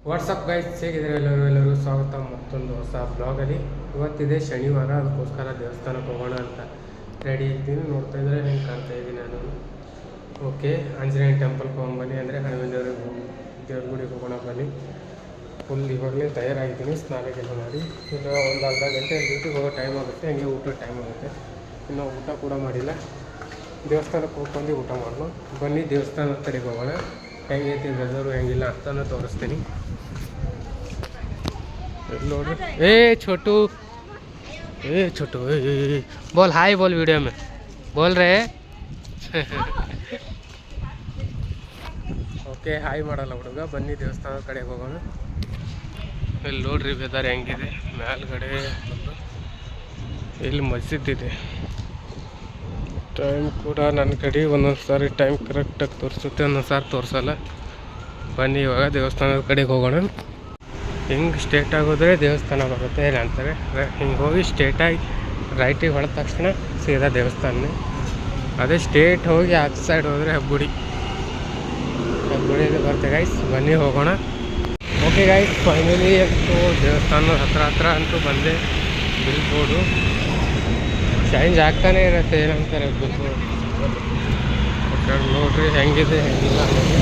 WhatsApp guys, ಹೇಗಿದ್ದಾರೆ ಎಲ್ಲರೂ ಸ್ವಾಗತ ಮತ್ತೊಂದು ಹೊಸ ಬ್ಲಾಗಲ್ಲಿ. ಇವತ್ತಿದೆ ಶನಿವಾರ, ಅದಕ್ಕೋಸ್ಕರ ದೇವಸ್ಥಾನಕ್ಕೆ ಹೋಗೋಣ ಅಂತ ರೆಡಿ ಇದ್ದೀನಿ. ನೋಡ್ತಾ ಇದ್ದರೆ ಹೆಂಗೆ ಕಾಣ್ತಾ ಇದ್ದೀನಿ ನಾನು. ಓಕೆ, ಆಂಜನೇಯ ಟೆಂಪಲ್ಗೆ ಹೋಗ್ಬನ್ನಿ, ಅಂದರೆ ಹನುಮನ್ ದೇವ್ರ ಗುಡಿಗೆ ಹೋಗೋಣ ಬನ್ನಿ. ಫುಲ್ ಇವಾಗಲೇ ತಯಾರಾಗಿದ್ದೀನಿ, ಸ್ನಾನಕ್ಕೆಲ್ಲ ಮಾಡಿ. ಇನ್ನು ಒಂದು ಅರ್ಧ ಗಂಟೆ ಡ್ಯೂಟಿಗೆ ಹೋಗೋ ಟೈಮ್ ಆಗುತ್ತೆ, ಹಂಗೆ ಊಟದ ಟೈಮ್ ಆಗುತ್ತೆ. ಇನ್ನೂ ಊಟ ಕೂಡ ಮಾಡಿಲ್ಲ. ದೇವಸ್ಥಾನಕ್ಕೆ ಹೋಗ್ಬಂದು ಊಟ ಮಾಡೋಣ ಬನ್ನಿ. ದೇವಸ್ಥಾನದ ಕಡೆಗೆ ಹೋಗೋಣ. ಹೆಂಗೈತಿ ವೆದರು ಹೆಂಗಿಲ್ಲ ಅಂತಲೂ ತೋರಿಸ್ತೀನಿ. ನೋಡ್ರಿ, छोटू बोल हाय, बोल वीडियो में बोल रहे. ಓಕೆ, ಹಾಯ್ ಮಾಡಲ್ಲ ಹುಡುಗ. ಬನ್ನಿ ದೇವಸ್ಥಾನದ ಕಡೆಗೆ ಹೋಗೋಣ. ಇಲ್ಲಿ ನೋಡ್ರಿ ವೆದರ್ ಹೆಂಗಿದೆ. ಮೇಲ್ಗಡೆ ಇಲ್ಲಿ ಮಸ್ಜಿದ್ ಇದೆ. ಟೈಮ್ ಕೂಡ ನನ್ನ ಕಡೆ ಒಂದೊಂದು ಸಾರಿ ಟೈಮ್ ಕರೆಕ್ಟಾಗಿ ತೋರಿಸುತ್ತೆ, ಒಂದೊಂದು ಸಾರಿ ತೋರಿಸಲ್ಲ. ಬನ್ನಿ ಇವಾಗ ದೇವಸ್ಥಾನದ ಕಡೆಗೆ ಹೋಗೋಣ. ಹಿಂಗೆ ಸ್ಟೇಟಾಗಿ ಹೋದರೆ ದೇವಸ್ಥಾನ ಬರುತ್ತೆ, ಇಲ್ಲ ಅಂತಾರೆ. ಹಿಂಗೆ ಹೋಗಿ ಸ್ಟೇಟಾಗಿ ರೈಟಿಗೆ ಹೊಡೆದ ತಕ್ಷಣ ಸೀದಾ ದೇವಸ್ಥಾನನೇ. ಅದೇ ಸ್ಟೇಟ್ ಹೋಗಿ ಆಚೆ ಸೈಡ್ ಹೋದರೆ ಹೆಬ್ಬುಡಿ ಬರುತ್ತೆ ಗೈಸ್. ಬನ್ನಿ ಹೋಗೋಣ. ಓಕೆ ಗೈಸ್, ಫೈನಲಿ ಅಂತೂ ದೇವಸ್ಥಾನದ ಹತ್ರ ಅಂತೂ ಬಂದೆ. ಬಿಲ್ ಬೋರ್ಡು ಚೇಂಜ್ ಆಗ್ತಾನೆ ಇರುತ್ತೆ, ಏನಂತಾರೆ ಬಿಲ್ ಬೋರ್ಡ್. ಓಕೆ, ನೋಡ್ರಿ ಹೆಂಗಿದೆ ಹೆಂಗಿಲ್ಲ ಅನ್ನೋದು.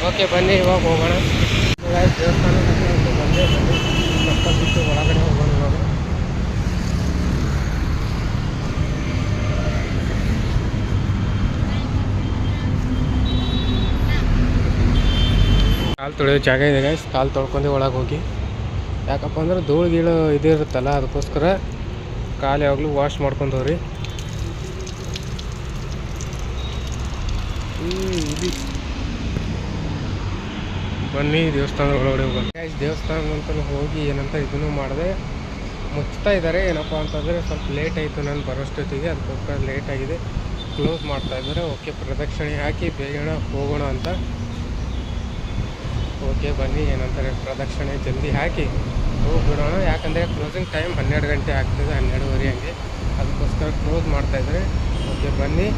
ಓಕೆ, ಬನ್ನಿ ಇವಾಗ ಹೋಗೋಣ. ದೇವಸ್ಥಾನದ ಅಂತೂ ಬಂದೆ. ಬಿಟ್ಟು ಒಳಗಡೆ ಹೋಗೋಣ ಇವಾಗ. ಕಾಲು ತೊಳೆಯೋ ಜಾಗ ಇದೆ ಗೈಸ್, ಕಾಲು ತೊಳ್ಕೊಂಡು ಒಳಗೆ ಹೋಗಿ. ಯಾಕಪ್ಪ ಅಂದ್ರೆ ಧೂಳು ಗೀಳು ಇದಿರುತ್ತಲ್ಲ, ಅದಕ್ಕೋಸ್ಕರ ಕಾಲು ಯಾವಾಗಲೂ ವಾಶ್ ಮಾಡ್ಕೊಂಡವ್ರಿ. ಬನ್ನಿ ದೇವಸ್ಥಾನದ ಒಳಗಡೆ ಹೋಗೋಣ. ದೇವಸ್ಥಾನ ಅಂತ ಹೋಗಿ ಏನಂತ ಇದನ್ನು ಮಾಡಿದೆ, ಮುಚ್ತಾ ಇದ್ದಾರೆ. ಏನಪ್ಪ ಅಂತಂದರೆ ಸ್ವಲ್ಪ ಲೇಟ್ ಆಯಿತು ನಾನು ಬರೋಷ್ಟೊತ್ತಿಗೆ, ಅದಕ್ಕೋಸ್ಕರ ಲೇಟ್ ಆಗಿದೆ, ಕ್ಲೋಸ್ ಮಾಡ್ತಾಯಿದ್ದಾರೆ. ಓಕೆ, ಪ್ರದಕ್ಷಿಣೆ ಹಾಕಿ ಬೇಗನೆ ಹೋಗೋಣ ಅಂತ. ಓಕೆ ಬನ್ನಿ, ಏನಂತಾರೆ ಪ್ರದಕ್ಷಿಣೆ ಜಲ್ದಿ ಹಾಕಿ ಹೋಗಿಬಿಡೋಣ. ಯಾಕಂದರೆ ಕ್ಲೋಸಿಂಗ್ ಟೈಮ್ 12 ಗಂಟೆ ಆಗ್ತದೆ, 12:30 ಹಂಗೆ. ಅದಕ್ಕೋಸ್ಕರ ಕ್ಲೋಸ್ ಮಾಡ್ತಾಯಿದ್ದಾರೆ. ಓಕೆ ಬನ್ನಿ,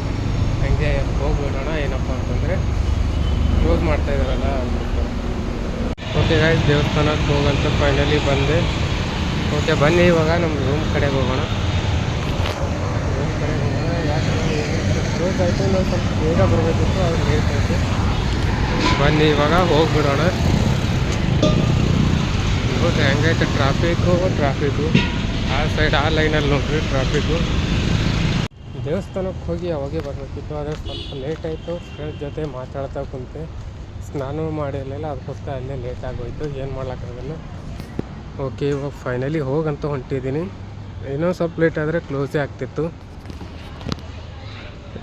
ಹಂಗೆ ಹೋಗಿಬಿಡೋಣ. ಏನಪ್ಪ ಅಂತಂದರೆ ಕ್ಲೋಸ್ ಮಾಡ್ತಾಯಿದ್ದಾರಲ್ಲ ಅದಕ್ಕೋಸ್ಕರ. ಓಕೆ ಗಾಯ್ಸ್, ದೇವಸ್ಥಾನಕ್ಕೆ ಹೋಗಂತ ಫೈನಲಿ ಬಂದೆ. ಓಕೆ ಬನ್ನಿ ಇವಾಗ ನಮ್ಮ ರೂಮ್ ಕಡೆಗೆ ಹೋಗೋಣ. ಯಾಕಂದರೆ ಕ್ಲೋಸ್ ಆಯಿತು, ನಾವು ಸ್ವಲ್ಪ ಬೇಗ ಬರಬೇಕಿತ್ತು, ಅವ್ರು ಲೇಟ್ ಆಯಿತು. ಬನ್ನಿ ಇವಾಗ ಹೋಗಿಬಿಡೋಣ. ನೋಡಿರಿ ಹೆಂಗೈತೆ ಟ್ರಾಫಿಕ್ಕು ಆ ಸೈಡ್, ಆ ಲೈನಲ್ಲಿ ನೋಡ್ರಿ ಟ್ರಾಫಿಕ್ಕು. ದೇವಸ್ಥಾನಕ್ಕೆ ಹೋಗಿ ಅವಾಗೇ ಬರಬೇಕಿತ್ತು, ಆದರೆ ಸ್ವಲ್ಪ ಲೇಟ್ ಆಯಿತು. ಫ್ರೆಂಡ್ಸ್ ಜೊತೆ ಮಾತಾಡ್ತಾ ಕುಂತೆ, ಸ್ನಾನ ಮಾಡಿರಲಿಲ್ಲ, ಅದಕ್ಕೋಸ್ಕರ ಅಲ್ಲೇ ಲೇಟ್ ಆಗೋಯಿತು. ಏನು ಮಾಡ್ಲಿಕ್ಕಾಗಲ್ಲ. ಓಕೆ, ಇವಾಗ ಫೈನಲಿ ಹೋಗಂತ ಹೊಂಟಿದ್ದೀನಿ. ಇನ್ನೂ ಸ್ವಲ್ಪ ಲೇಟ್ ಆದರೆ ಕ್ಲೋಸೇ ಆಗ್ತಿತ್ತು,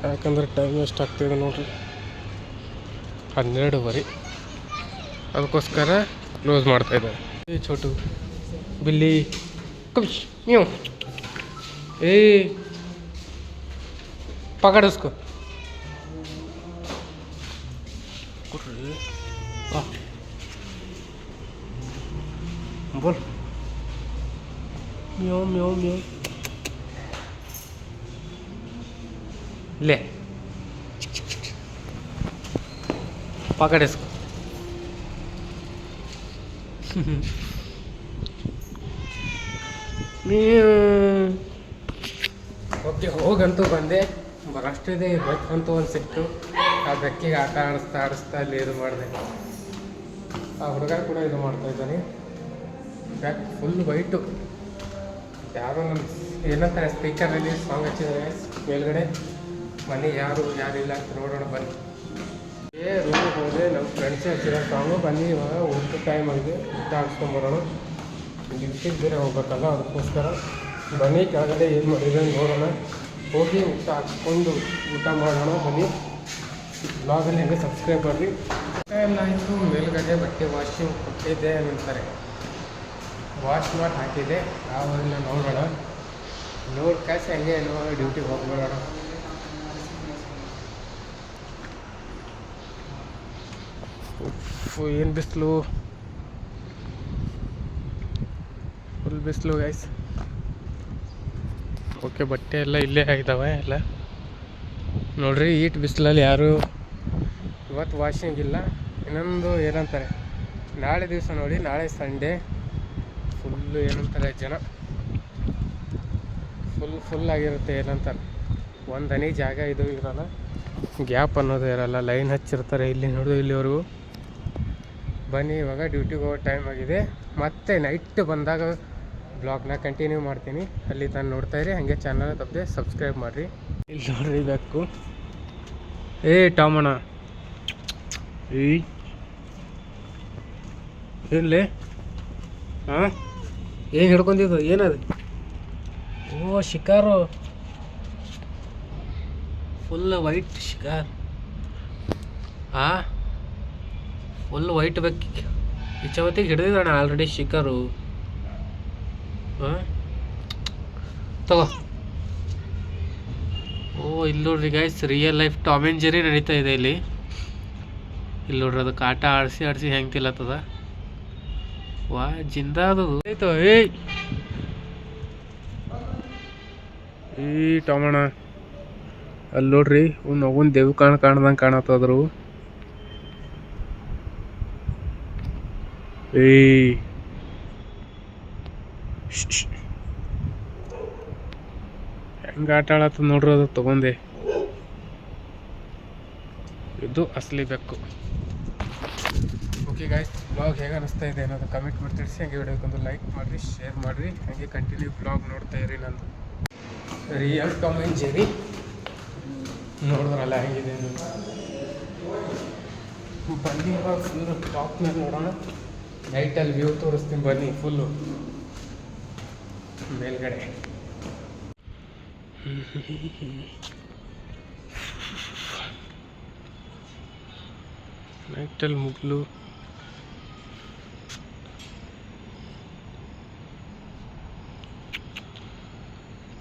ಯಾಕಂದರೆ ಟೈಮ್ ಎಷ್ಟು ಆಗ್ತಿದೆ ನೋಡ್ರಿ, 12:30. ಅದಕ್ಕೋಸ್ಕರ ಕ್ಲೋಸ್ ಮಾಡ್ತಾಯಿದ್ದಾರೆ. छोटू बिल्ली कभी यूँ पकड़ उसको. बोल म्याऊ म्याऊ म्याऊ. ले पकड़ इसको. ಓಕೆ, ಹೋಗಂತೂ ಬಂದೆ. ಬರೋಷ್ಟಿದೆ ಬೆಕ್ಕಂತೂ ಒಂದು ಸಿಕ್ತು. ಆ ಬೆಕ್ಕಿಗೆ ಆಟ ಆಡಿಸ್ತಾ ಅಲ್ಲಿ ಇದು ಮಾಡಿದೆ. ಆ ಹುಡುಗ ಕೂಡ ಇದು ಮಾಡ್ತಾಯಿದ್ದಾನೆ. ಬೆಕ್ ಫುಲ್ ವೈಟು. ಯಾರೋ ನಮ್ಮ ಏನಂತಾರೆ ಸ್ಪೀಕರಲ್ಲಿ ಸಾಂಗ್ ಹಚ್ಚಿದ್ದಾರೆ ಮೇಲ್ಗಡೆ. ಮನೆ ಯಾರಿಲ್ಲ ಅಂತ ನೋಡೋಣ ಬನ್ನಿ. ರೂಮಿಗೆ ಹೋದರೆ ನಮ್ಮ ಫ್ರೆಂಡ್ಸೇ ಹಚ್ಚಿರೋ ಸಾಂಗು. ಬನ್ನಿ ಇವಾಗ ಊಟ ಟೈಮ್ ಆಗಿದೆ, ಊಟ ಹಾಕ್ಸ್ಕೊಂಬರೋಣ. ಡ್ಯೂಟಿಗೆ ಬೇರೆ ಹೋಗ್ಬೇಕಲ್ಲ, ಅದಕ್ಕೋಸ್ಕರ ಬನ್ನಿ ಕೆಳಗಡೆ ಏನು ಮಾಡಿದ್ರೆ ನೋಡೋಣ. ಹೋಗಿ ಊಟ ಹಾಕ್ಸ್ಕೊಂಡು ಊಟ ಮಾಡೋಣ ಬನ್ನಿ. ಬ್ಲಾಗಲ್ಲಿ ಹೆಂಗೆ ಸಬ್ಸ್ಕ್ರೈಬ್ ಮಾಡಿರಿ. ಎಲ್ಲ ಆಯಿತು. ಮೇಲ್ಗಡೆ ಬಟ್ಟೆ ವಾಷಿಂಗ್ ಕೊಟ್ಟಿದ್ದೆ ಅಂತಾರೆ, ವಾಶ್ ಮಾಡಿ ಹಾಕಿದ್ದೆ. ಆವಾಗ ನೋಡೋಣ. ನೋಡಿ ಕಾಸು ಹಂಗೆ ಡ್ಯೂಟಿಗೆ ಹೋಗ್ಬಿಡೋಣ. ಏನು ಬಿಸಿಲು, ಫುಲ್ ಬಿಸಿಲು ಗೈಸ್. ಓಕೆ, ಬಟ್ಟೆ ಎಲ್ಲ ಇಲ್ಲೇ ಆಗಿದ್ದಾವೆ ಎಲ್ಲ ನೋಡ್ರಿ. ಈಟ್ ಬಿಸಿಲಲ್ಲಿ ಯಾರು ಇವತ್ತು ವಾಷಿಂಗ್ ಇಲ್ಲ, ಇನ್ನೊಂದು ಏನಂತಾರೆ, ನಾಳೆ ದಿವಸ ನೋಡಿ, ನಾಳೆ ಸಂಡೇ ಫುಲ್ಲು ಏನಂತಾರೆ ಜನ ಫುಲ್ ಆಗಿರುತ್ತೆ. ಏನಂತಾರೆ, ಒಂದು ಹನಿ ಜಾಗ ಇದು ಇರೋಲ್ಲ, ಗ್ಯಾಪ್ ಅನ್ನೋದು ಇರೋಲ್ಲ, ಲೈನ್ ಹಚ್ಚಿರ್ತಾರೆ ಇಲ್ಲಿ ನೋಡು ಇಲ್ಲಿವರೆಗೂ. ಬನ್ನಿ, ಇವಾಗ ಡ್ಯೂಟಿಗೆ ಹೋಗೋ ಟೈಮ್ ಆಗಿದೆ. ಮತ್ತೆ ನೈಟ್ ಬಂದಾಗ ಬ್ಲಾಗ್ನ ಕಂಟಿನ್ಯೂ ಮಾಡ್ತೀನಿ. ಅಲ್ಲಿ ತಾನು ನೋಡ್ತಾಯಿರಿ, ಹಾಗೆ ಚಾನಲ್ ತಪ್ಪದೆ ಸಬ್ಸ್ಕ್ರೈಬ್ ಮಾಡಿರಿ. ಇಲ್ಲಿ ನೋಡ್ರಿ ಬೇಕು ಟಾಮಣ್ಣ ಏನ್ಲೇ ಹಾಂ ಏನು ಹಿಡ್ಕೊಂಡಿದ್ದು ಏನದು? ಓ ಶಿಕಾರು, ಫುಲ್ ವೈಟ್ ಶಿಕಾರ್. ಫುಲ್ ವೈಟ್ ಬೆಕ್ಕಿ ಇಚ್ಛಾವತ್ತಿಗೆ ಹಿಡಿದಿದ್ದಾಣ ಆಲ್ರೆಡಿ ಶಿಕಾರು. ಹಾಂ ತಗೋ. ಓ ಇಲ್ಲಿ ನೋಡ್ರಿ guys, real life Tom and Jerry ನಡೀತಾ ಇದೆ ಇಲ್ಲಿ ನೋಡ್ರಿ. ಅದಕ್ಕೆ ಆಟ ಆಡಿಸಿ ಹೆಂಗೆ ತಿಲ್ಲತ್ತದ. ವಾ ಜಿಂದ ಅದು ಆಯ್ತು. ಟಾಮಣ್ಣ ಅಲ್ಲಿ ನೋಡ್ರಿ, ಒಂದು ದೇವ್ ಕಾಣ್ದಂಗೆ ಕಾಣತ್ತದ್ರು. ಹೆಂಗೆ ಆಟ ಆಡತ್ತದ ನೋಡ್ರಿ, ಅದು ತಗೊಂಡೆ. ಇದು ಅಸಲಿ ಬೆಕ್ಕು. ಓಕೆ ಗಾಯ್ಸ್, ಬ್ಲಾಗ್ ಹೇಗೆ ಅನಿಸ್ತಾ ಇದೆ ಅನ್ನೋದು ಕಮೆಂಟ್ ಮಾಡಿ ತಿಳಿಸಿ. ಹಾಗೆ ವಿಡಿಯೋಕ್ಕೊಂದು ಲೈಕ್ ಮಾಡಿರಿ, ಶೇರ್ ಮಾಡಿರಿ, ಹಾಗೆ ಕಂಟಿನ್ಯೂ ಬ್ಲಾಗ್ ನೋಡ್ತಾ ಇರಿ. ನಂದು ರಿಯಲ್ ಟಾಮ್ ಆ್ಯಂಡ್ ಜೆರಿ ನೋಡಿದ್ರಲ್ಲ ಹೆಂಗಿದೆ ಬನ್ನಿ. ಇವಾಗ ಫುಲ್ ಟಾಪ್ ಮೇಲೆ ನೋಡೋಣ, ನೈಟಲ್ಲಿ ವ್ಯೂ ತೋರಿಸ್ತೀನಿ ಬನ್ನಿ. ಫುಲ್ಲು ಮೇಲ್ಗಡೆ ನೈಟಲ್ಲಿ ಮುಗ್ಲು.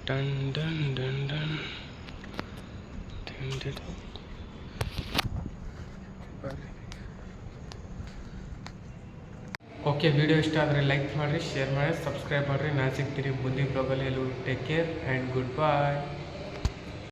Done done done done done done. Okay, video ಇಷ್ಟ ಆದರೆ ಲೈಕ್ ಮಾಡಿರಿ, ಶೇರ್ ಮಾಡಿ, ಸಬ್ಸ್ಕ್ರೈಬ್ ಮಾಡಿರಿ. ನಾನು ಸಿಗ್ತೀನಿ ಮುಂದಿನ ಬ್ಲಾಗಲ್ಲಿ. ಎಲ್ಲೂ take care and good bye.